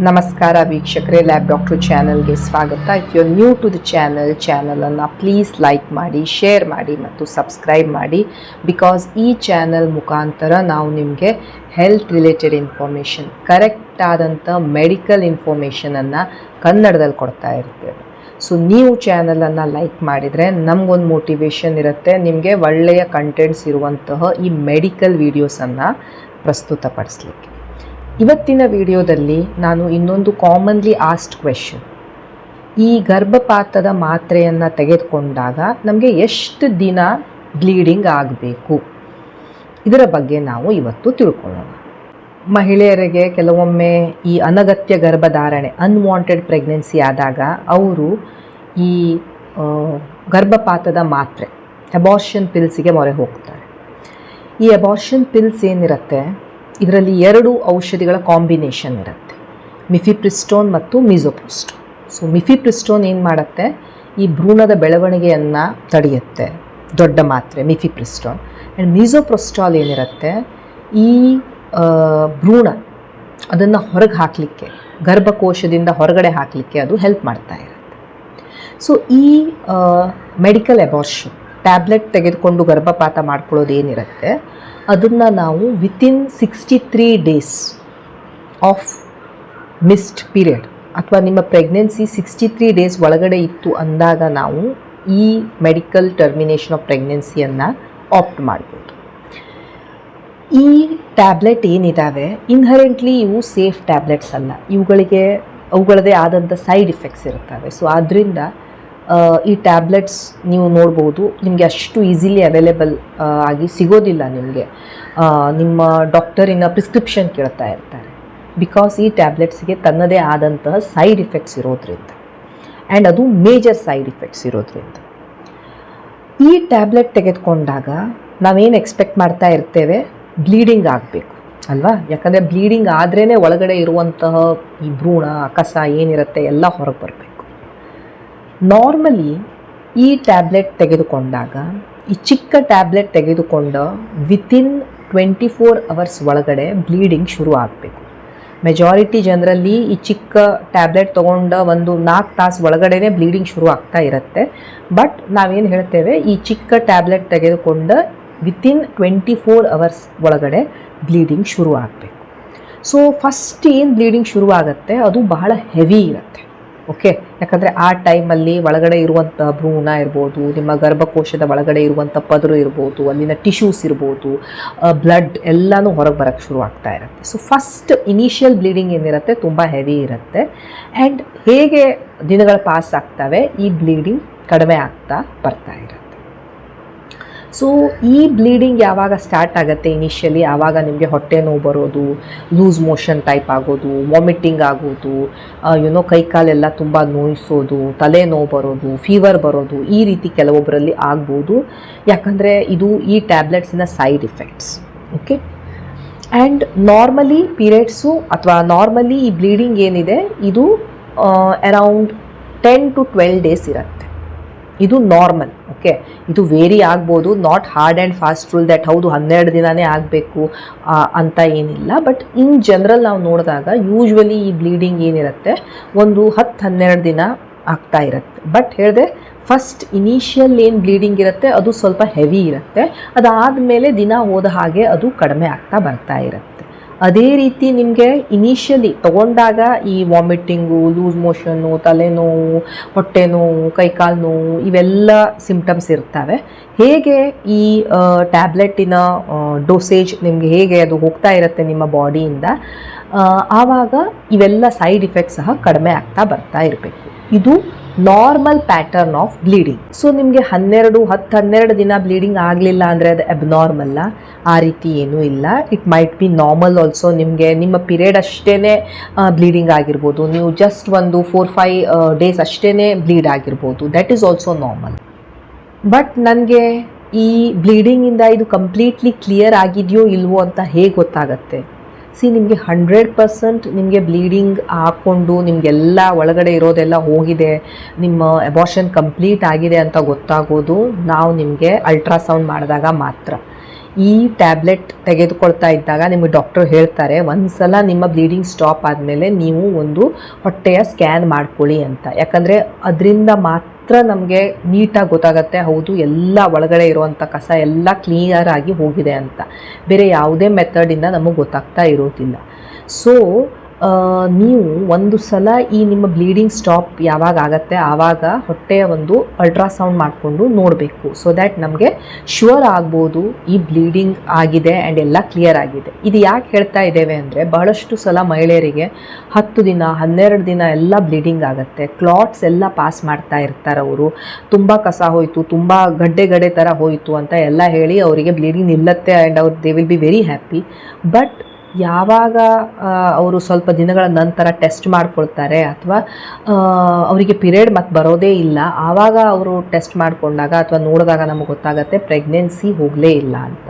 ನಮಸ್ಕಾರ ವೀಕ್ಷಕರೇ, lab doctor ಚಾನಲ್ಗೆ ಸ್ವಾಗತ. If you are new to the ಚಾನಲನ್ನು ಪ್ಲೀಸ್ ಲೈಕ್ ಮಾಡಿ, ಶೇರ್ ಮಾಡಿ ಮತ್ತು ಸಬ್ಸ್ಕ್ರೈಬ್ ಮಾಡಿ. ಬಿಕಾಸ್ ಈ ಚಾನಲ್ ಮುಖಾಂತರ ನಾವು ನಿಮಗೆ ಹೆಲ್ತ್ ರಿಲೇಟೆಡ್ ಇನ್ಫಾರ್ಮೇಷನ್, ಕರೆಕ್ಟ್ ಆದಂಥ ಮೆಡಿಕಲ್ ಇನ್ಫಾರ್ಮೇಷನನ್ನು ಕನ್ನಡದಲ್ಲಿ ಕೊಡ್ತಾ ಇರ್ತೇವೆ. ಸೊ ನೀವು ಚಾನಲನ್ನು ಲೈಕ್ ಮಾಡಿದರೆ ನಮಗೊಂದು ಮೋಟಿವೇಶನ್ ಇರುತ್ತೆ, ನಿಮಗೆ ಒಳ್ಳೆಯ ಕಂಟೆಂಟ್ಸ್ ಇರುವಂತಹ ಈ ಮೆಡಿಕಲ್ ವೀಡಿಯೋಸನ್ನು ಪ್ರಸ್ತುತಪಡಿಸ್ಲಿಕ್ಕೆ. ಇವತ್ತಿನ ವಿಡಿಯೋದಲ್ಲಿ ನಾನು ಇನ್ನೊಂದು ಕಾಮನ್ಲಿ ಆಸ್ಕ್ಡ್ ಕ್ವೆಶ್ಚನ್, ಈ ಗರ್ಭಪಾತದ ಮಾತ್ರೆಯನ್ನು ತೆಗೆದುಕೊಂಡಾಗ ನಮಗೆ ಎಷ್ಟು ದಿನ ಬ್ಲೀಡಿಂಗ್ ಆಗಬೇಕು, ಇದರ ಬಗ್ಗೆ ನಾವು ಇವತ್ತು ತಿಳ್ಕೊಳ್ಳೋಣ. ಮಹಿಳೆಯರಿಗೆ ಕೆಲವೊಮ್ಮೆ ಈ ಅನಗತ್ಯ ಗರ್ಭಧಾರಣೆ, ಅನ್ವಾಂಟೆಡ್ ಪ್ರೆಗ್ನೆನ್ಸಿ ಆದಾಗ ಅವರು ಈ ಗರ್ಭಪಾತದ ಮಾತ್ರೆ, ಅಬಾರ್ಷನ್ ಪಿಲ್ಸಿಗೆ ಮೊರೆ ಹೋಗ್ತಾರೆ. ಈ ಅಬಾರ್ಷನ್ ಪಿಲ್ಸ್ ಏನಿರುತ್ತೆ, ಇದರಲ್ಲಿ 2 ಔಷಧಿಗಳ ಕಾಂಬಿನೇಷನ್ ಇರುತ್ತೆ, ಮಿಫಿಪ್ರಿಸ್ಟೋನ್ ಮತ್ತು ಮಿಸೋಪ್ರಿಸ್ಟೋನ್. ಸೊ ಮಿಫಿಪ್ರಿಸ್ಟೋನ್ ಏನು ಮಾಡುತ್ತೆ, ಈ ಭ್ರೂಣದ ಬೆಳವಣಿಗೆಯನ್ನು ತಡೆಯುತ್ತೆ, ದೊಡ್ಡ ಮಾತ್ರೆ ಮಿಫಿಪ್ರಿಸ್ಟೋನ್. ಆ್ಯಂಡ್ ಮಿಸೋಪ್ರಿಸ್ಟಾಲ್ ಏನಿರುತ್ತೆ, ಈ ಭ್ರೂಣ ಅದನ್ನು ಹೊರಗೆ ಹಾಕಲಿಕ್ಕೆ, ಗರ್ಭಕೋಶದಿಂದ ಹೊರಗಡೆ ಹಾಕಲಿಕ್ಕೆ ಅದು ಹೆಲ್ಪ್ ಮಾಡ್ತಾ ಇರುತ್ತೆ. ಸೊ ಈ ಮೆಡಿಕಲ್ ಅಬಾರ್ಷನ್ ಟ್ಯಾಬ್ಲೆಟ್ ತೆಗೆದುಕೊಂಡು ಗರ್ಭಪಾತ ಮಾಡ್ಕೊಳ್ಳೋದು ಏನಿರುತ್ತೆ, ಅದನ್ನು ನಾವು within 63 days of missed period ಅಥವಾ ನಿಮ್ಮ ಪ್ರೆಗ್ನೆನ್ಸಿ 63 days ಒಳಗಡೆ ಇತ್ತು ಅಂದಾಗ ನಾವು ಈ ಮೆಡಿಕಲ್ ಟರ್ಮಿನೇಷನ್ ಆಫ್ ಪ್ರೆಗ್ನೆನ್ಸಿಯನ್ನು ಆಪ್ಟ್ ಮಾಡ್ಬೋದು. ಈ ಟ್ಯಾಬ್ಲೆಟ್ ಏನಿದ್ದಾವೆ ಇನ್ಹರೆಂಟ್ಲಿ ಇವು ಸೇಫ್ ಟ್ಯಾಬ್ಲೆಟ್ಸ್ ಅಲ್ಲ, ಅವುಗಳದೇ ಆದಂಥ ಸೈಡ್ ಎಫೆಕ್ಟ್ಸ್ ಇರ್ತವೆ. ಸೊ ಆದ್ದರಿಂದ ಈ ಟ್ಯಾಬ್ಲೆಟ್ಸ್ ನೀವು ನೋಡ್ಬೋದು, ನಿಮಗೆ ಅಷ್ಟು ಈಸಿಲಿ ಅವೈಲೇಬಲ್ ಆಗಿ ಸಿಗೋದಿಲ್ಲ. ನಿಮಗೆ ನಿಮ್ಮ ಡಾಕ್ಟರಿನ ಪ್ರಿಸ್ಕ್ರಿಪ್ಷನ್ ಕೇಳ್ತಾ ಇರ್ತಾರೆ, ಬಿಕಾಸ್ ಈ ಟ್ಯಾಬ್ಲೆಟ್ಸ್ಗೆ ತನ್ನದೇ ಆದಂತಹ ಸೈಡ್ ಎಫೆಕ್ಟ್ಸ್ ಇರೋದ್ರಿಂದ, ಆ್ಯಂಡ್ ಅದು ಮೇಜರ್ ಸೈಡ್ ಎಫೆಕ್ಟ್ಸ್ ಇರೋದ್ರಿಂದ. ಈ ಟ್ಯಾಬ್ಲೆಟ್ ತೆಗೆದುಕೊಂಡಾಗ ನಾವೇನು ಎಕ್ಸ್ಪೆಕ್ಟ್ ಮಾಡ್ತಾ ಇರ್ತೇವೆ, ಬ್ಲೀಡಿಂಗ್ ಆಗಬೇಕು ಅಲ್ವಾ? ಯಾಕಂದರೆ ಬ್ಲೀಡಿಂಗ್ ಆದ್ರೇ ಒಳಗಡೆ ಇರುವಂತಹ ಈ ಭ್ರೂಣ ಕಸ ಏನಿರುತ್ತೆ ಎಲ್ಲ ಹೊರಗೆ ಬರಬೇಕು. ನಾರ್ಮಲಿ ಈ ಟ್ಯಾಬ್ಲೆಟ್ ತೆಗೆದುಕೊಂಡಾಗ, ಈ ಚಿಕ್ಕ ಟ್ಯಾಬ್ಲೆಟ್ ತೆಗೆದುಕೊಂಡ ವಿತಿನ್ 24 hours ಒಳಗಡೆ ಬ್ಲೀಡಿಂಗ್ ಶುರು ಆಗಬೇಕು. ಮೆಜಾರಿಟಿ ಜನರಲ್ಲಿ ಈ ಚಿಕ್ಕ ಟ್ಯಾಬ್ಲೆಟ್ ತೊಗೊಂಡ ಒಂದು 4 ತಾಸು ಒಳಗಡೆ ಬ್ಲೀಡಿಂಗ್ ಶುರು ಆಗ್ತಾ ಇರುತ್ತೆ. ಬಟ್ ನಾವೇನು ಹೇಳ್ತೇವೆ, ಈ ಚಿಕ್ಕ ಟ್ಯಾಬ್ಲೆಟ್ ತೆಗೆದುಕೊಂಡ ವಿತಿನ್ 24 hours ಒಳಗಡೆ ಬ್ಲೀಡಿಂಗ್ ಶುರು ಆಗಬೇಕು. ಸೊ ಫಸ್ಟ್ ಏನು ಬ್ಲೀಡಿಂಗ್ ಶುರು ಆಗುತ್ತೆ ಅದು ಬಹಳ ಹೆವಿ ಇರುತ್ತೆ. ಓಕೆ, ಯಾಕಂದರೆ ಆ ಟೈಮಲ್ಲಿ ಒಳಗಡೆ ಇರುವಂಥ ಭ್ರೂಣ ಇರ್ಬೋದು, ನಿಮ್ಮ ಗರ್ಭಕೋಶದ ಒಳಗಡೆ ಇರುವಂಥ ಪದರು ಇರ್ಬೋದು, ಅಲ್ಲಿನ ಟಿಶ್ಯೂಸ್ ಇರ್ಬೋದು, ಬ್ಲಡ್ ಎಲ್ಲನೂ ಹೊರಗೆ ಬರೋಕ್ಕೆ ಶುರು ಆಗ್ತಾ ಇರುತ್ತೆ. ಸೊ ಫಸ್ಟ್ ಇನಿಷಿಯಲ್ ಬ್ಲೀಡಿಂಗ್ ಏನಿರುತ್ತೆ ತುಂಬ ಹೆವಿ ಇರುತ್ತೆ. ಆ್ಯಂಡ್ ಹೇಗೆ ದಿನಗಳು ಪಾಸ್ ಆಗ್ತವೆ, ಈ ಬ್ಲೀಡಿಂಗ್ ಕಡಿಮೆ ಆಗ್ತಾ ಬರ್ತಾ ಇರುತ್ತೆ. ಸೊ ಈ ಬ್ಲೀಡಿಂಗ್ ಯಾವಾಗ ಸ್ಟಾರ್ಟ್ ಆಗುತ್ತೆ ಇನಿಷಿಯಲಿ, ಆವಾಗ ನಿಮಗೆ ಹೊಟ್ಟೆ ನೋವು ಬರೋದು, ಲೂಸ್ ಮೋಷನ್ ಟೈಪ್ ಆಗೋದು, ವಾಮಿಟಿಂಗ್ ಆಗೋದು, ಕೈಕಾಲೆಲ್ಲ ತುಂಬ ನೋಯಿಸೋದು, ತಲೆ ನೋವು ಬರೋದು, ಫೀವರ್ ಬರೋದು, ಈ ರೀತಿ ಕೆಲವೊಬ್ಬರಲ್ಲಿ ಆಗ್ಬೋದು. ಯಾಕಂದರೆ ಇದು ಈ ಟ್ಯಾಬ್ಲೆಟ್ಸಿನ side effects. Okay, and normally periods ಅಥವಾ ನಾರ್ಮಲಿ ಈ ಬ್ಲೀಡಿಂಗ್ ಏನಿದೆ ಇದು ಅರೌಂಡ್ 10 to 12 days ಇರುತ್ತೆ. ಇದು ನಾರ್ಮಲ್. ಓಕೆ, ಇದು ವೇರಿ ಆಗ್ಬೋದು, not hard and fast rule that ಹೌದು 12 ದಿನವೇ ಆಗಬೇಕು ಅಂತ ಏನಿಲ್ಲ. ಬಟ್ ಇನ್ ಜನರಲ್ ನಾವು ನೋಡಿದಾಗ ಯೂಶ್ವಲಿ ಈ ಬ್ಲೀಡಿಂಗ್ ಏನಿರುತ್ತೆ ಒಂದು 10-12 ದಿನ ಆಗ್ತಾ ಇರುತ್ತೆ. ಬಟ್ ಹೇಳಿದೆ ಫಸ್ಟ್ ಇನಿಷಿಯಲ್ ಏನು ಬ್ಲೀಡಿಂಗ್ ಇರುತ್ತೆ ಅದು ಸ್ವಲ್ಪ ಹೆವಿ ಇರುತ್ತೆ, ಅದಾದಮೇಲೆ ದಿನ ಹೋದ ಹಾಗೆ ಅದು ಕಡಿಮೆ ಆಗ್ತಾ ಬರ್ತಾ ಇರುತ್ತೆ. ಅದೇ ರೀತಿ ನಿಮಗೆ ಇನಿಷಿಯಲಿ ತೊಗೊಂಡಾಗ ಈ ವಾಮಿಟಿಂಗು, ಲೂಸ್ ಮೋಷನ್ನು, ತಲೆನೋವು, ಹೊಟ್ಟೆ ನೋವು, ಕೈಕಾಲು ನೋವು ಇವೆಲ್ಲ ಸಿಂಪ್ಟಮ್ಸ್ ಇರ್ತವೆ. ಹೇಗೆ ಈ ಟ್ಯಾಬ್ಲೆಟಿನ ಡೋಸೇಜ್ ನಿಮಗೆ ಹೇಗೆ ಅದು ಹೋಗ್ತಾ ಇರುತ್ತೆ ನಿಮ್ಮ ಬಾಡಿಯಿಂದ, ಆವಾಗ ಇವೆಲ್ಲ ಸೈಡ್ ಎಫೆಕ್ಟ್ಸ್ ಸಹ ಕಡಿಮೆ ಆಗ್ತಾ ಬರ್ತಾ ಇರಬೇಕು. ಇದು normal pattern of bleeding. So ನಿಮಗೆ 10-12 ದಿನ ಬ್ಲೀಡಿಂಗ್ ಆಗಲಿಲ್ಲ ಅಂದರೆ ಅದು ಅಬ್ನಾರ್ಮಲ್ಲ, ಆ ರೀತಿ ಏನೂ ಇಲ್ಲ. It might be normal also. ನಿಮ್ಮ ಪೀರಿಯಡ್ ಅಷ್ಟೇ ಬ್ಲೀಡಿಂಗ್ ಆಗಿರ್ಬೋದು, ನೀವು ಜಸ್ಟ್ ಒಂದು 4-5 days ಅಷ್ಟೇ ಬ್ಲೀಡ್ ಆಗಿರ್ಬೋದು, that is also normal. But ನನಗೆ ಈ ಬ್ಲೀಡಿಂಗಿಂದ ಇದು ಕಂಪ್ಲೀಟ್ಲಿ ಕ್ಲಿಯರ್ ಆಗಿದೆಯೋ ಇಲ್ವೋ ಅಂತ ಹೇಗೆ ಗೊತ್ತಾಗತ್ತೆ? ನಿಮಗೆ 100% ನಿಮಗೆ ಬ್ಲೀಡಿಂಗ್ ಹಾಕ್ಕೊಂಡು ನಿಮಗೆಲ್ಲ ಒಳಗಡೆ ಇರೋದೆಲ್ಲ ಹೋಗಿದೆ, ನಿಮ್ಮ ಅಬಾರ್ಷನ್ ಕಂಪ್ಲೀಟ್ ಆಗಿದೆ ಅಂತ ಗೊತ್ತಾಗೋದು ನಾವು ನಿಮಗೆ ಅಲ್ಟ್ರಾಸೌಂಡ್ ಮಾಡಿದಾಗ ಮಾತ್ರ. ಈ ಟ್ಯಾಬ್ಲೆಟ್ ತೆಗೆದುಕೊಳ್ತಾ ಇದ್ದಾಗ ನಿಮಗೆ ಡಾಕ್ಟರ್ ಹೇಳ್ತಾರೆ ಒಂದ್ಸಲ ನಿಮ್ಮ ಬ್ಲೀಡಿಂಗ್ ಸ್ಟಾಪ್ ಆದಮೇಲೆ ನೀವು ಒಂದು ಹೊಟ್ಟೆಯ ಸ್ಕ್ಯಾನ್ ಮಾಡ್ಕೊಳ್ಳಿ ಅಂತ. ಯಾಕಂದರೆ ಅದರಿಂದ ಮಾತ್ರ ನಮಗೆ ನೀಟಾಗಿ ಗೊತ್ತಾಗುತ್ತೆ ಹೌದು ಎಲ್ಲ ಒಳಗಡೆ ಇರುವಂಥ ಕಸ ಎಲ್ಲ ಕ್ಲಿಯರ್ ಆಗಿ ಹೋಗಿದೆ ಅಂತ. ಬೇರೆ ಯಾವುದೇ ಮೆಥಡಿಂದ ನಮಗೆ ಗೊತ್ತಾಗ್ತಾ ಇರೋದಿಲ್ಲ. ಸೊ ನೀವು ಒಂದು ಸಲ ಈ ನಿಮ್ಮ ಬ್ಲೀಡಿಂಗ್ ಸ್ಟಾಪ್ ಯಾವಾಗ ಆಗುತ್ತೆ ಆವಾಗ ಹೊಟ್ಟೆಯ ಒಂದು ಅಲ್ಟ್ರಾಸೌಂಡ್ ಮಾಡಿಕೊಂಡು ನೋಡಬೇಕು. ಸೊ ದ್ಯಾಟ್ ನಮಗೆ ಶ್ಯೂರ್ ಆಗ್ಬೋದು ಈ ಬ್ಲೀಡಿಂಗ್ ಆಗಿದೆ ಆ್ಯಂಡ್ ಎಲ್ಲ ಕ್ಲಿಯರ್ ಆಗಿದೆ. ಇದು ಯಾಕೆ ಹೇಳ್ತಾ ಇದ್ದೇವೆ ಅಂದರೆ ಬಹಳಷ್ಟು ಸಲ ಮಹಿಳೆಯರಿಗೆ 10 ದಿನ 12 ದಿನ ಎಲ್ಲ ಬ್ಲೀಡಿಂಗ್ ಆಗುತ್ತೆ. ಕ್ಲಾಟ್ಸ್ ಎಲ್ಲ ಪಾಸ್ ಮಾಡ್ತಾ ಇರ್ತಾರೆ ಅವರು. ತುಂಬ ಕಸ ಹೋಯಿತು, ತುಂಬ ಗಡ್ಡೆ ಥರ ಹೋಯಿತು ಅಂತ ಎಲ್ಲ ಹೇಳಿ ಅವರಿಗೆ ಬ್ಲೀಡಿಂಗ್ ನಿಲ್ಲತ್ತೆ ಆ್ಯಂಡ್ ಅವ್ರು they will be very happy. But ಯಾವಾಗ ಅವರು ಸ್ವಲ್ಪ ದಿನಗಳ ನಂತರ ಟೆಸ್ಟ್ ಮಾಡ್ಕೊಳ್ತಾರೆ ಅಥವಾ ಅವರಿಗೆ ಪಿರಿಯಡ್ ಮತ್ತು ಬರೋದೇ ಇಲ್ಲ ಆವಾಗ ಅವರು ಟೆಸ್ಟ್ ಮಾಡಿಕೊಂಡಾಗ ಅಥವಾ ನೋಡಿದಾಗ ನಮಗೆ ಗೊತ್ತಾಗುತ್ತೆ ಪ್ರೆಗ್ನೆನ್ಸಿ ಹೋಗಲೇ ಇಲ್ಲ ಅಂತ.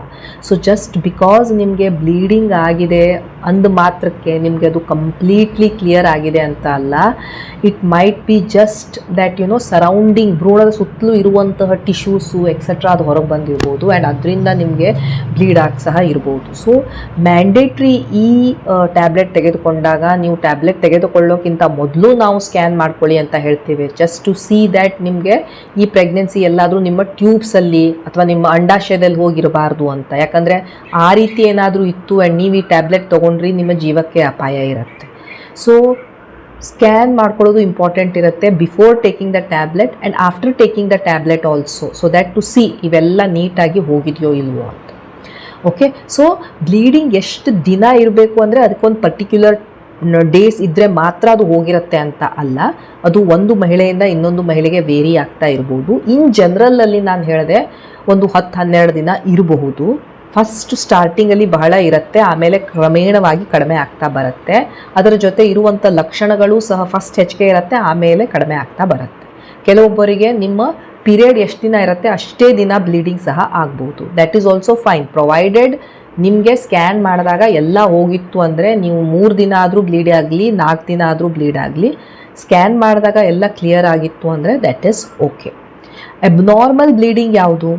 ಸೊ ಜಸ್ಟ್ ಬಿಕಾಸ್ ನಿಮಗೆ ಬ್ಲೀಡಿಂಗ್ ಆಗಿದೆ ಅಂದ ಮಾತ್ರಕ್ಕೆ ನಿಮಗೆ ಅದು ಕಂಪ್ಲೀಟ್ಲಿ ಕ್ಲಿಯರ್ ಆಗಿದೆ ಅಂತ ಅಲ್ಲ. It might be just that surrounding ಭ್ರೂಣದ ಸುತ್ತಲೂ ಇರುವಂತಹ ಟಿಶ್ಯೂಸು ಎಕ್ಸೆಟ್ರಾ ಅದು ಹೊರಗೆ ಬಂದಿರ್ಬೋದು ಆ್ಯಂಡ್ ಅದರಿಂದ ನಿಮಗೆ ಬ್ಲೀಡ್ ಆಗಿ ಸಹ ಇರ್ಬೋದು. ಸೊ ಮ್ಯಾಂಡೇಟ್ರಿ ಈ ಟ್ಯಾಬ್ಲೆಟ್ ತೆಗೆದುಕೊಂಡಾಗ ನೀವು ಟ್ಯಾಬ್ಲೆಟ್ ತೆಗೆದುಕೊಳ್ಳೋಕ್ಕಿಂತ ಮೊದಲು ನಾವು ಸ್ಕ್ಯಾನ್ ಮಾಡ್ಕೊಳ್ಳಿ ಅಂತ ಹೇಳ್ತೀವಿ. ಜಸ್ಟ್ ಟು ಸಿ ದ್ಯಾಟ್ ನಿಮಗೆ ಈ ಪ್ರೆಗ್ನೆನ್ಸಿ ಎಲ್ಲಾದರೂ ನಿಮ್ಮ ಟ್ಯೂಬ್ಸಲ್ಲಿ ಅಥವಾ ನಿಮ್ಮ ಅಂಡಾಶಯದಲ್ಲಿ ಹೋಗಿರಬಾರ್ದು ಅಂತ. ಯಾಕಂದರೆ ಆ ರೀತಿ ಏನಾದರೂ ಇತ್ತು ಆ್ಯಂಡ್ ನೀವು ಈ ಟ್ಯಾಬ್ಲೆಟ್ ತೊಗೊಂಡ್ರಿ ನಿಮ್ಮ ಜೀವಕ್ಕೆ ಅಪಾಯ ಇರುತ್ತೆ. ಸೊ ಸ್ಕ್ಯಾನ್ ಮಾಡ್ಕೊಳ್ಳೋದು ಇಂಪಾರ್ಟೆಂಟ್ ಇರುತ್ತೆ before taking the tablet and after taking the tablet also. So that to see ಇವೆಲ್ಲ ನೀಟಾಗಿ ಹೋಗಿದೆಯೋ ಇಲ್ವೋ ಅಂತ. ಓಕೆ, ಸೊ ಬ್ಲೀಡಿಂಗ್ ಎಷ್ಟು ದಿನ ಇರಬೇಕು ಅಂದರೆ ಅದಕ್ಕೊಂದು ಪರ್ಟಿಕ್ಯುಲರ್ ಡೇಸ್ ಇದ್ದರೆ ಮಾತ್ರ ಅದು ಹೋಗಿರುತ್ತೆ ಅಂತ ಅಲ್ಲ. ಅದು ಒಂದು ಮಹಿಳೆಯಿಂದ ಇನ್ನೊಂದು ಮಹಿಳೆಗೆ ವೇರಿ ಆಗ್ತಾ ಇರ್ಬೋದು. ಇನ್ ಜನರಲಲ್ಲಿ ನಾನು ಹೇಳಿದೆ ಒಂದು 10-12 ದಿನ ಇರಬಹುದು. ಫಸ್ಟ್ ಸ್ಟಾರ್ಟಿಂಗಲ್ಲಿ ಬಹಳ ಇರುತ್ತೆ, ಆಮೇಲೆ ಕ್ರಮೇಣವಾಗಿ ಕಡಿಮೆ ಆಗ್ತಾ ಬರುತ್ತೆ. ಅದರ ಜೊತೆ ಇರುವಂಥ ಲಕ್ಷಣಗಳು ಸಹ ಫಸ್ಟ್ ಹೆಚ್ಚಿಗೆ ಇರುತ್ತೆ, ಆಮೇಲೆ ಕಡಿಮೆ ಆಗ್ತಾ ಬರುತ್ತೆ. ಕೆಲವೊಬ್ಬರಿಗೆ ನಿಮ್ಮ ಪೀರಿಯಡ್ ಎಷ್ಟು ದಿನ ಇರುತ್ತೆ ಅಷ್ಟೇ ದಿನ ಬ್ಲೀಡಿಂಗ್ ಸಹ ಆಗ್ಬೋದು. That is also fine provided ನಿಮಗೆ ಸ್ಕ್ಯಾನ್ ಮಾಡಿದಾಗ ಎಲ್ಲ ಹೋಗಿತ್ತು ಅಂದರೆ ನೀವು 3 ದಿನ ಆದರೂ ಬ್ಲೀಡ್ ಆಗಲಿ 4 ದಿನ ಆದರೂ ಬ್ಲೀಡ್ ಆಗಲಿ ಸ್ಕ್ಯಾನ್ ಮಾಡಿದಾಗ ಎಲ್ಲ ಕ್ಲಿಯರ್ ಆಗಿತ್ತು ಅಂದರೆ that is okay. Abnormal bleeding ಯಾವುದು?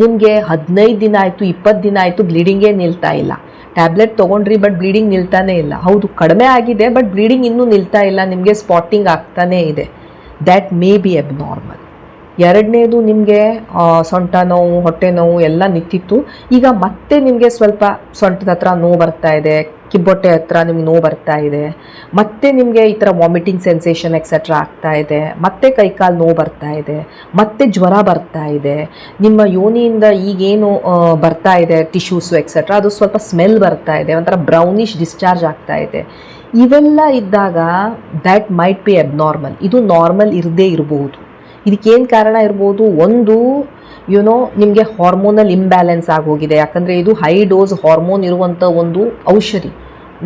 ನಿಮಗೆ 15 ದಿನ ಆಯಿತು 20 ದಿನ ಆಯಿತು ಬ್ಲೀಡಿಂಗೇ ನಿಲ್ತಾ ಇಲ್ಲ, ಟ್ಯಾಬ್ಲೆಟ್ ತೊಗೊಂಡ್ರಿ ಬಟ್ ಬ್ಲೀಡಿಂಗ್ ನಿಲ್ತಾನೇ ಇಲ್ಲ. ಹೌದು ಕಡಿಮೆ ಆಗಿದೆ ಬಟ್ ಬ್ಲೀಡಿಂಗ್ ಇನ್ನೂ ನಿಲ್ತಾ ಇಲ್ಲ, ನಿಮಗೆ ಸ್ಪಾಟಿಂಗ್ ಆಗ್ತಾನೇ ಇದೆ. That may be abnormal. ಎರಡನೇದು ನಿಮಗೆ ಸೊಂಟ ನೋವು ಹೊಟ್ಟೆ ನೋವು ಎಲ್ಲ ನಿಂತಿತ್ತು, ಈಗ ಮತ್ತೆ ನಿಮಗೆ ಸ್ವಲ್ಪ ಸೊಂಟದ ಹತ್ರ ನೋವು ಬರ್ತಾ ಇದೆ, ಕಿಬ್ಬೊಟ್ಟೆ ಹತ್ರ ನಿಮ್ಗೆ ನೋವು ಬರ್ತಾ ಇದೆ, ಮತ್ತೆ ನಿಮಗೆ ಈ ಥರ ವಾಮಿಟಿಂಗ್ ಸೆನ್ಸೇಷನ್ ಎಕ್ಸೆಟ್ರಾ ಆಗ್ತಾ ಇದೆ, ಮತ್ತೆ ಕೈಕಾಲು ನೋವು ಬರ್ತಾ ಇದೆ, ಮತ್ತೆ ಜ್ವರ ಬರ್ತಾ ಇದೆ, ನಿಮ್ಮ ಯೋನಿಯಿಂದ ಈಗೇನು ಬರ್ತಾ ಇದೆ ಟಿಶ್ಯೂಸು ಎಕ್ಸೆಟ್ರಾ ಅದು ಸ್ವಲ್ಪ ಸ್ಮೆಲ್ ಬರ್ತಾ ಇದೆ, ಒಂಥರ ಬ್ರೌನಿಷ್ ಡಿಸ್ಚಾರ್ಜ್ ಆಗ್ತಾ ಇದೆ. ಇವೆಲ್ಲ ಇದ್ದಾಗ ದ್ಯಾಟ್ ಮೈಟ್ ಬಿ ಅಬ್ನಾರ್ಮಲ್. ಇದು ನಾರ್ಮಲ್ ಇರದೇ ಇರಬಹುದು. ಇದಕ್ಕೇನು ಕಾರಣ ಇರ್ಬೋದು? ಒಂದು ನಿಮಗೆ ಹಾರ್ಮೋನಲ್ ಇಂಬ್ಯಾಲೆನ್ಸ್ ಆಗೋಗಿದೆ. ಯಾಕಂದರೆ ಇದು ಹೈ ಡೋಸ್ ಹಾರ್ಮೋನ್ ಇರುವಂಥ ಒಂದು ಔಷಧಿ.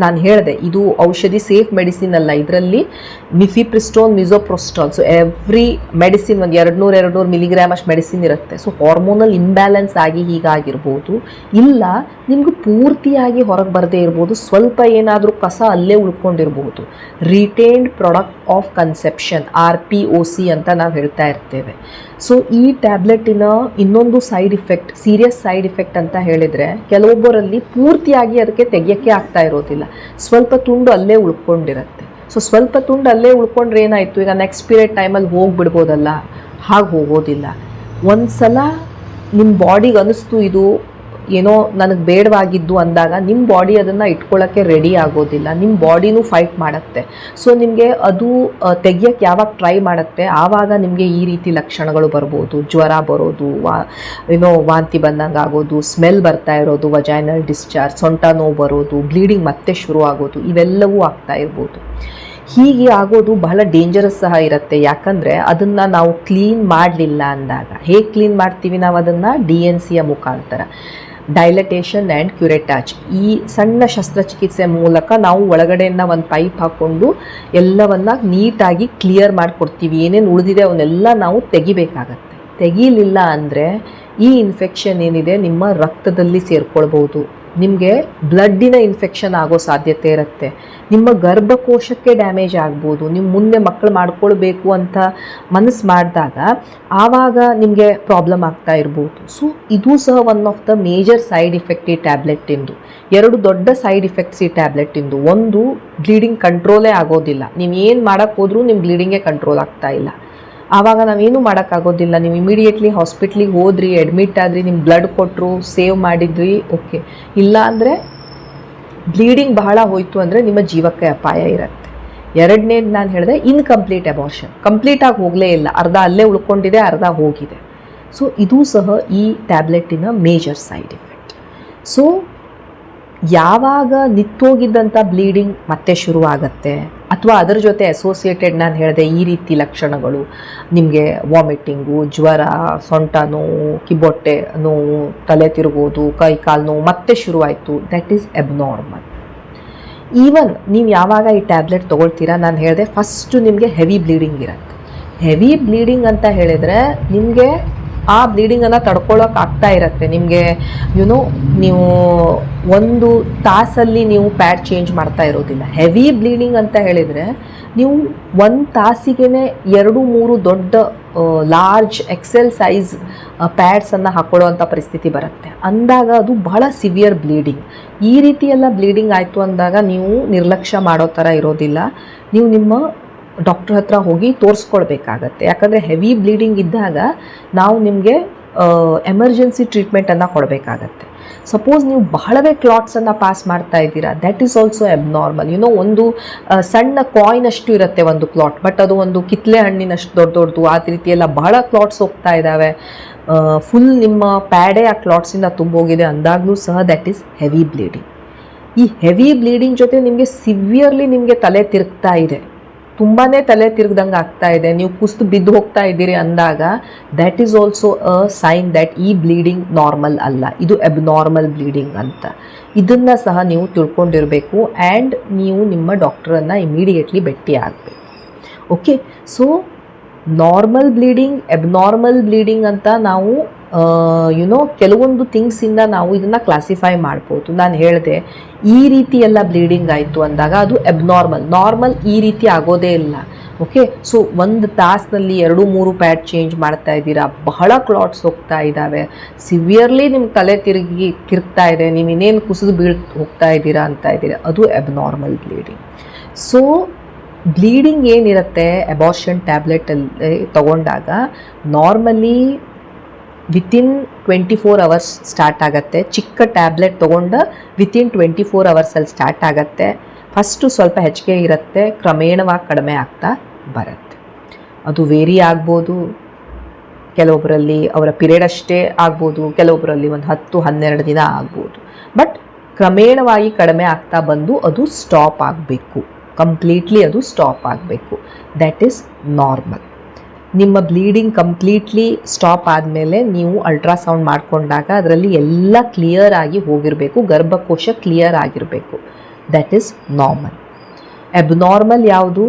ನಾನು ಹೇಳಿದೆ ಇದು ಔಷಧಿ ಸೇಫ್ ಮೆಡಿಸಿನ್ ಅಲ್ಲ. ಇದರಲ್ಲಿ ಮಿಫಿಪ್ರಿಸ್ಟೋನ್ ಮಿಸೋಪ್ರೋಸ್ಟಾಲ್, ಸೊ ಎವ್ರಿ ಮೆಡಿಸಿನ್ ಒಂದು 200-200 ಮಿಲಿಗ್ರಾಮ್ ಅಷ್ಟು ಮೆಡಿಸಿನ್ ಇರುತ್ತೆ. ಸೊ ಹಾರ್ಮೋನಲ್ ಇಂಬ್ಯಾಲೆನ್ಸ್ ಆಗಿ ಹೀಗಾಗಿರ್ಬೋದು, ಇಲ್ಲ ನಿಮ್ಗೆ ಪೂರ್ತಿಯಾಗಿ ಹೊರಗೆ ಬರದೇ ಇರ್ಬೋದು, ಸ್ವಲ್ಪ ಏನಾದರೂ ಕಸ ಅಲ್ಲೇ ಉಳ್ಕೊಂಡಿರ್ಬೋದು. Retained product of conception RPOC ಅಂತ ನಾವು ಹೇಳ್ತಾ ಇರ್ತೇವೆ. ಸೊ ಈ ಟ್ಯಾಬ್ಲೆಟಿನ ಇನ್ನೊಂದು side effect, serious side effect ಅಂತ ಹೇಳಿದರೆ ಕೆಲವೊಬ್ಬರಲ್ಲಿ ಪೂರ್ತಿಯಾಗಿ ಅದಕ್ಕೆ ತೆಗಿಯೋಕ್ಕೆ ಆಗ್ತಾ ಇರೋದಿಲ್ಲ, ಸ್ವಲ್ಪ ತುಂಡು ಅಲ್ಲೇ ಉಳ್ಕೊಂಡಿರುತ್ತೆ. ಸೊ ಸ್ವಲ್ಪ ತುಂಡು ಅಲ್ಲೇ ಉಳ್ಕೊಂಡ್ರೆ ಏನಾಯಿತು, ಈಗ ನೆಕ್ಸ್ಟ್ ಪೀರಿಯಡ್ ಟೈಮಲ್ಲಿ ಹೋಗಿಬಿಡ್ಬೋದಲ್ಲ, ಹಾಗೆ ಹೋಗೋದಿಲ್ಲ. ಒಂದು ಸಲ ನಿಮ್ಮ ಬಾಡಿಗೆ ಅನ್ನಿಸ್ತು ಇದು ಏನೋ ನನಗೆ ಬೇಡವಾಗಿದ್ದು ಅಂದಾಗ ನಿಮ್ಮ ಬಾಡಿ ಅದನ್ನು ಇಟ್ಕೊಳ್ಳೋಕ್ಕೆ ರೆಡಿ ಆಗೋದಿಲ್ಲ, ನಿಮ್ಮ ಬಾಡಿನೂ ಫೈಟ್ ಮಾಡುತ್ತೆ. ಸೊ ನಿಮಗೆ ಅದು ತೆಗಿಯೋಕ್ಕೆ ಯಾವಾಗ ಟ್ರೈ ಮಾಡುತ್ತೆ ಆವಾಗ ನಿಮಗೆ ಈ ರೀತಿ ಲಕ್ಷಣಗಳು ಬರ್ಬೋದು. ಜ್ವರ ಬರೋದು, ವಾಂತಿ ಬಂದಂಗೆ ಆಗೋದು, ಸ್ಮೆಲ್ ಬರ್ತಾ ಇರೋದು, ವಜೈನಲ್ ಡಿಸ್ಚಾರ್ಜ್, ಸೊಂಟ ನೋವು ಬರೋದು, ಬ್ಲೀಡಿಂಗ್ ಮತ್ತೆ ಶುರು ಆಗೋದು, ಇವೆಲ್ಲವೂ ಆಗ್ತಾ ಇರ್ಬೋದು. ಹೀಗೆ ಆಗೋದು ಬಹಳ ಡೇಂಜರಸ್ ಸಹ ಇರುತ್ತೆ. ಯಾಕಂದರೆ ಅದನ್ನು ನಾವು ಕ್ಲೀನ್ ಮಾಡಲಿಲ್ಲ ಅಂದಾಗ, ಹೇಗೆ ಕ್ಲೀನ್ ಮಾಡ್ತೀವಿ ನಾವು ಅದನ್ನು DNCಯ ಮುಖಾಂತರ, ಡೈಲಟೇಷನ್ ಆ್ಯಂಡ್ ಕ್ಯುರೆಟಾಜ್, ಈ ಸಣ್ಣ ಶಸ್ತ್ರಚಿಕಿತ್ಸೆ ಮೂಲಕ ನಾವು ಒಳಗಡೆಯಿಂದ ಒಂದು ಪೈಪ್ ಹಾಕ್ಕೊಂಡು ಎಲ್ಲವನ್ನು ನೀಟಾಗಿ ಕ್ಲಿಯರ್ ಮಾಡಿಕೊಡ್ತೀವಿ. ಏನೇನು ಉಳಿದಿದೆ ಅವನ್ನೆಲ್ಲ ನಾವು ತೆಗಿಬೇಕಾಗತ್ತೆ. ತೆಗೀಲಿಲ್ಲ ಅಂದರೆ ಈ ಇನ್ಫೆಕ್ಷನ್ ಏನಿದೆ ನಿಮ್ಮ ರಕ್ತದಲ್ಲಿ ಸೇರ್ಕೊಳ್ಬೋದು, ನಿಮಗೆ ಬ್ಲಡ್ಡಿನ ಇನ್ಫೆಕ್ಷನ್ ಆಗೋ ಸಾಧ್ಯತೆ ಇರುತ್ತೆ, ನಿಮ್ಮ ಗರ್ಭಕೋಶಕ್ಕೆ ಡ್ಯಾಮೇಜ್ ಆಗ್ಬೋದು. ನೀವು ಮುಂದೆ ಮಕ್ಕಳು ಮಾಡ್ಕೊಳ್ಬೇಕು ಅಂತ ಮನಸ್ಸು ಮಾಡಿದಾಗ ಆವಾಗ ನಿಮಗೆ ಪ್ರಾಬ್ಲಮ್ ಆಗ್ತಾ ಇರ್ಬೋದು. ಸೊ ಇದು ಸಹ one of the major side effect ಈ ಟ್ಯಾಬ್ಲೆಟ್ಟಿಂದು. 2 ದೊಡ್ಡ ಸೈಡ್ ಇಫೆಕ್ಟ್ಸ್ ಈ ಟ್ಯಾಬ್ಲೆಟ್ಟಿಂದು. ಒಂದು, ಬ್ಲೀಡಿಂಗ್ ಕಂಟ್ರೋಲೇ ಆಗೋದಿಲ್ಲ. ನೀವು ಏನು ಮಾಡೋಕ್ಕೆ ಹೋದ್ರೂ ನಿಮ್ಮ ಬ್ಲೀಡಿಂಗೇ ಕಂಟ್ರೋಲ್ ಆಗ್ತಾ ಇಲ್ಲ. ಆವಾಗ ನಾವೇನು ಮಾಡೋಕ್ಕಾಗೋದಿಲ್ಲ. ನೀವು ಇಮಿಡಿಯೇಟ್ಲಿ ಹಾಸ್ಪಿಟ್ಲಿಗೆ ಹೋದ್ರಿ, ಅಡ್ಮಿಟ್ ಆದ್ರಿ, ನಿಮ್ಮ ಬ್ಲಡ್ ಕೊಟ್ಟರು, ಸೇವ್ ಮಾಡಿದ್ರಿ, ಓಕೆ. ಇಲ್ಲ ಅಂದರೆ ಬ್ಲೀಡಿಂಗ್ ಬಹಳ ಹೋಯಿತು ಅಂದರೆ ನಿಮ್ಮ ಜೀವಕ್ಕೆ ಅಪಾಯ ಇರುತ್ತೆ. 2ನೇದು ನಾನು ಹೇಳಿದೆ ಇನ್ಕಂಪ್ಲೀಟ್ ಅಬಾರ್ಷನ್, ಕಂಪ್ಲೀಟಾಗಿ ಹೋಗಲೇ ಇಲ್ಲ, ಅರ್ಧ ಅಲ್ಲೇ ಉಳ್ಕೊಂಡಿದೆ, ಅರ್ಧ ಹೋಗಿದೆ. ಸೊ ಇದು ಸಹ ಈ ಟ್ಯಾಬ್ಲೆಟ್ಟಿನ ಮೇಜರ್ ಸೈಡ್ ಇಫೆಕ್ಟ್. ಸೊ ಯಾವಾಗ ನಿಂತೋಗಿದ್ದಂಥ ಬ್ಲೀಡಿಂಗ್ ಮತ್ತೆ ಶುರುವಾಗತ್ತೆ ಅಥವಾ ಅದರ ಜೊತೆ ಅಸೋಸಿಯೇಟೆಡ್ ನಾನು ಹೇಳಿದೆ ಈ ರೀತಿ ಲಕ್ಷಣಗಳು, ನಿಮಗೆ ವಾಮಿಟಿಂಗು, ಜ್ವರ, ಸೊಂಟ ನೋವು, ಕಿಬ್ಬೊಟ್ಟೆ ನೋವು, ತಲೆ ತಿರುಗೋದು, ಕೈ ಕಾಲು ನೋವು ಮತ್ತೆ ಶುರುವಾಯಿತು, ದಟ್ ಈಸ್ ಅಬ್ನಾರ್ಮಲ್. ಈವನ್ ನೀವು ಯಾವಾಗ ಈ ಟ್ಯಾಬ್ಲೆಟ್ ತೊಗೊಳ್ತೀರಾ, ನಾನು ಹೇಳಿದೆ ಫಸ್ಟು ನಿಮಗೆ ಹೆವಿ ಬ್ಲೀಡಿಂಗ್ ಇರುತ್ತೆ. ಹೆವಿ ಬ್ಲೀಡಿಂಗ್ ಅಂತ ಹೇಳಿದರೆ ನಿಮಗೆ ಆ ಬ್ಲೀಡಿಂಗನ್ನು ತಡ್ಕೊಳ್ಳೋಕೆ ಆಗ್ತಾ ಇರುತ್ತೆ. ನಿಮಗೆ ನೀವು 1 ತಾಸಲ್ಲಿ ನೀವು ಪ್ಯಾಡ್ ಚೇಂಜ್ ಮಾಡ್ತಾ ಇರೋದಿಲ್ಲ. ಹೆವಿ ಬ್ಲೀಡಿಂಗ್ ಅಂತ ಹೇಳಿದರೆ ನೀವು 1 ತಾಸಿಗೆ 2-3 ದೊಡ್ಡ ಲಾರ್ಜ್ ಎಕ್ಸೆಲ್ ಸೈಜ್ ಪ್ಯಾಡ್ಸನ್ನು ಹಾಕ್ಕೊಳ್ಳೋವಂಥ ಪರಿಸ್ಥಿತಿ ಬರುತ್ತೆ. ಅಂದಾಗ ಅದು ಬಹಳ ಸಿವಿಯರ್ ಬ್ಲೀಡಿಂಗ್. ಈ ರೀತಿ ಎಲ್ಲ ಬ್ಲೀಡಿಂಗ್ ಆಯಿತು ಅಂದಾಗ ನೀವು ನಿರ್ಲಕ್ಷ್ಯ ಮಾಡೋ ಥರ ಇರೋದಿಲ್ಲ. ನೀವು ನಿಮ್ಮ ಡಾಕ್ಟ್ರ್ ಹತ್ರ ಹೋಗಿ ತೋರಿಸ್ಕೊಳ್ಬೇಕಾಗತ್ತೆ. ಯಾಕಂದರೆ ಹೆವಿ ಬ್ಲೀಡಿಂಗ್ ಇದ್ದಾಗ ನಾವು ನಿಮಗೆ ಎಮರ್ಜೆನ್ಸಿ ಟ್ರೀಟ್ಮೆಂಟನ್ನು ಕೊಡಬೇಕಾಗತ್ತೆ. ಸಪೋಸ್ ನೀವು ಬಹಳವೇ ಕ್ಲಾಟ್ಸನ್ನು ಪಾಸ್ ಮಾಡ್ತಾ ಇದ್ದೀರಾ, ದ್ಯಾಟ್ ಈಸ್ ಆಲ್ಸೋ ಅಬ್ನಾರ್ಮಲ್. ಒಂದು ಸಣ್ಣ ಕಾಯಿನಷ್ಟು ಇರುತ್ತೆ ಒಂದು ಕ್ಲಾಟ್, ಬಟ್ ಅದು ಒಂದು ಕಿತ್ತಲೆ ಹಣ್ಣಿನಷ್ಟು ದೊಡ್ಡದು, ಆ ರೀತಿ ಎಲ್ಲ ಬಹಳ ಕ್ಲಾಟ್ಸ್ ಹೋಗ್ತಾ ಇದ್ದಾವೆ, ಫುಲ್ ನಿಮ್ಮ ಪ್ಯಾಡೇ ಆ ಕ್ಲಾಟ್ಸಿಂದ ತುಂಬೋಗಿದೆ ಅಂದಾಗಲೂ ಸಹ ದ್ಯಾಟ್ ಈಸ್ ಹೆವಿ ಬ್ಲೀಡಿಂಗ್. ಈ ಹೆವಿ ಬ್ಲೀಡಿಂಗ್ ಜೊತೆ ನಿಮಗೆ ಸಿವಿಯರ್ಲಿ ನಿಮಗೆ ತಲೆ ತಿರುಗ್ತಾ ಇದೆ, ತುಂಬಾ ತಲೆ ತಿರುಗ್ದಂಗೆ ಆಗ್ತಾ ಇದೆ, ನೀವು ಕುಸಿದು ಬಿದ್ದು ಹೋಗ್ತಾ ಇದ್ದೀರಿ ಅಂದಾಗ that is also a sign that ಈ ಬ್ಲೀಡಿಂಗ್ ನಾರ್ಮಲ್ ಅಲ್ಲ, ಇದು ಅಬ್ನಾರ್ಮಲ್ ಬ್ಲೀಡಿಂಗ್ ಅಂತ. ಇದನ್ನು ಸಹ ನೀವು ತಿಳ್ಕೊಂಡಿರಬೇಕು ಆ್ಯಂಡ್ ನೀವು ನಿಮ್ಮ ಡಾಕ್ಟ್ರನ್ನು ಇಮಿಡಿಯೇಟ್ಲಿ ಭೇಟಿ ಆಗಬೇಕು. Okay, so normal bleeding, abnormal bleeding ಅಂತ ನಾವು ಕೆಲವೊಂದು ಥಿಂಗ್ಸಿಂದ ನಾವು ಇದನ್ನು ಕ್ಲಾಸಿಫೈ ಮಾಡ್ಬೋದು. ನಾನು ಹೇಳಿದೆ ಈ ರೀತಿ ಎಲ್ಲ ಬ್ಲೀಡಿಂಗ್ ಆಯಿತು ಅಂದಾಗ ಅದು ಅಬ್ನಾರ್ಮಲ್. ನಾರ್ಮಲ್ ಈ ರೀತಿ ಆಗೋದೇ ಇಲ್ಲ. ಓಕೆ, ಸೊ 1 ತಾಸಿನಲ್ಲಿ 2-3 ಪ್ಯಾಡ್ ಚೇಂಜ್ ಮಾಡ್ತಾ ಇದ್ದೀರಾ, ಬಹಳ ಕ್ಲಾಟ್ಸ್ ಹೋಗ್ತಾ ಇದ್ದಾವೆ, ಸಿವಿಯರ್ಲಿ ನಿಮ್ಮ ತಲೆ ತಿರುಗ್ತಾ ಇದೆ, ನೀವು ಇನ್ನೇನು ಕುಸಿದು ಹೋಗ್ತಾ ಇದ್ದೀರಾ ಅಂತ ಇದ್ದೀರಾ, ಅದು ಅಬ್ನಾರ್ಮಲ್ ಬ್ಲೀಡಿಂಗ್. ಸೊ ಬ್ಲೀಡಿಂಗ್ ಏನಿರುತ್ತೆ ಅಬಾರ್ಷನ್ ಟ್ಯಾಬ್ಲೆಟಲ್ಲಿ ತಗೊಂಡಾಗ ನಾರ್ಮಲಿ ವಿತಿನ್ 24 ಅವರ್ಸ್ ಸ್ಟಾರ್ಟ್ ಆಗುತ್ತೆ. ಚಿಕ್ಕ ಟ್ಯಾಬ್ಲೆಟ್ ತೊಗೊಂಡ ವಿತಿನ್ 24 ಅವರ್ಸಲ್ಲಿ ಸ್ಟಾರ್ಟ್ ಆಗುತ್ತೆ. ಫಸ್ಟು ಸ್ವಲ್ಪ ಹೆಚ್ಚಿಗೆ ಇರುತ್ತೆ, ಕ್ರಮೇಣವಾಗಿ ಕಡಿಮೆ ಆಗ್ತಾ ಬರುತ್ತೆ. ಅದು ವೇರಿ ಆಗ್ಬೋದು, ಕೆಲವೊಬ್ಬರಲ್ಲಿ ಅವರ ಪಿರಿಯಡ್ ಅಷ್ಟೇ ಆಗ್ಬೋದು, ಕೆಲವೊಬ್ಬರಲ್ಲಿ ಒಂದು 10-12 ದಿನ ಆಗ್ಬೋದು. ಬಟ್ ಕ್ರಮೇಣವಾಗಿ ಕಡಿಮೆ ಆಗ್ತಾ ಬಂದು ಅದು ಸ್ಟಾಪ್ ಆಗಬೇಕು, ಕಂಪ್ಲೀಟ್ಲಿ ಅದು ಸ್ಟಾಪ್ ಆಗಬೇಕು. That is normal. ನಿಮ್ಮ ಬ್ಲೀಡಿಂಗ್ ಕಂಪ್ಲೀಟ್ಲಿ ಸ್ಟಾಪ್ ಆದಮೇಲೆ ನೀವು ಅಲ್ಟ್ರಾಸೌಂಡ್ ಮಾಡಿಕೊಂಡಾಗ ಅದರಲ್ಲಿ ಎಲ್ಲ ಕ್ಲಿಯರ್ ಆಗಿ ಹೋಗಿರಬೇಕು, ಗರ್ಭಕೋಶ ಕ್ಲಿಯರ್ ಆಗಿರಬೇಕು. That is normal. ಅಬ್ನಾರ್ಮಲ್ ಯಾವುದು?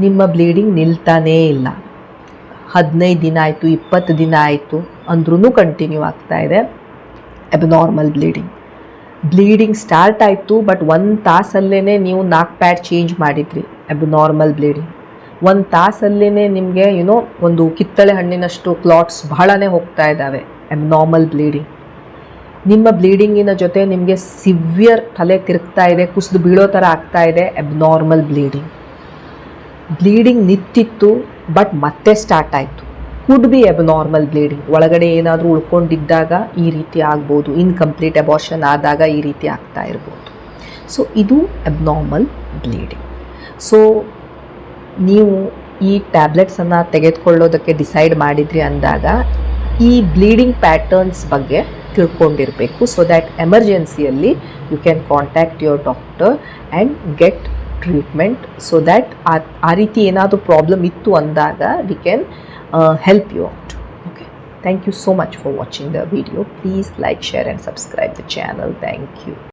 ನಿಮ್ಮ ಬ್ಲೀಡಿಂಗ್ ನಿಲ್ತಾನೇ ಇಲ್ಲ, 15 ದಿನ ಆಯಿತು, 20 ದಿನ ಆಯಿತು ಅಂದ್ರೂ ಕಂಟಿನ್ಯೂ ಆಗ್ತಾ ಇದೆ, ಅಬ್ನಾರ್ಮಲ್ ಬ್ಲೀಡಿಂಗ್. ಬ್ಲೀಡಿಂಗ್ ಸ್ಟಾರ್ಟ್ ಆಯಿತು ಬಟ್ 1 ತಾಸಲ್ಲೇ ನೀವು 4 ಪ್ಯಾಡ್ ಚೇಂಜ್ ಮಾಡಿದ್ರಿ, ಅಬ್ನಾರ್ಮಲ್ ಬ್ಲೀಡಿಂಗ್. 1 ತಾಸಲ್ಲೇ ನಿಮಗೆ ಒಂದು ಕಿತ್ತಳೆ ಹಣ್ಣಿನಷ್ಟು ಕ್ಲಾಟ್ಸ್ ಬಹಳನೇ ಹೋಗ್ತಾ ಇದ್ದಾವೆ, ಅಬ್ನಾರ್ಮಲ್ ಬ್ಲೀಡಿಂಗ್. ನಿಮ್ಮ ಬ್ಲೀಡಿಂಗಿನ ಜೊತೆ ನಿಮಗೆ ಸಿವಿಯರ್ ತಲೆ ತಿರುಗ್ತಾ ಇದೆ, ಕುಸಿದು ಬೀಳೋ ಥರ ಆಗ್ತಾ ಇದೆ, ಅಬ್ನಾರ್ಮಲ್ ಬ್ಲೀಡಿಂಗ್. ಬ್ಲೀಡಿಂಗ್ ನಿಂತಿತ್ತು ಬಟ್ ಮತ್ತೆ ಸ್ಟಾರ್ಟ್ ಆಯಿತು, ಕುಡ್ ಬಿ ಅಬ್ನಾರ್ಮಲ್ ಬ್ಲೀಡಿಂಗ್. ಒಳಗಡೆ ಏನಾದರೂ ಉಳ್ಕೊಂಡಿದ್ದಾಗ ಈ ರೀತಿ ಆಗ್ಬೋದು, ಇನ್ಕಂಪ್ಲೀಟ್ ಅಬಾರ್ಷನ್ ಆದಾಗ ಈ ರೀತಿ ಆಗ್ತಾ ಇರ್ಬೋದು. ಸೊ ಇದು ಅಬ್ನಾರ್ಮಲ್ ಬ್ಲೀಡಿಂಗ್. ಸೊ ನೀವು ಈ ಟ್ಯಾಬ್ಲೆಟ್ಸನ್ನು ತೆಗೆದುಕೊಳ್ಳೋದಕ್ಕೆ ಡಿಸೈಡ್ ಮಾಡಿದ್ರಿ ಅಂದಾಗ ಈ ಬ್ಲೀಡಿಂಗ್ ಪ್ಯಾಟರ್ನ್ಸ್ ಬಗ್ಗೆ ತಿಳ್ಕೊಂಡಿರಬೇಕು. ಸೊ ದ್ಯಾಟ್ ಎಮರ್ಜೆನ್ಸಿಯಲ್ಲಿ you can contact your doctor and get treatment. So that ಆ ರೀತಿ ಏನಾದರೂ ಪ್ರಾಬ್ಲಮ್ ಇತ್ತು ಅಂದಾಗ we can help you out. Okay, thank you so much for watching the video. Please like, share and subscribe the channel. Thank you.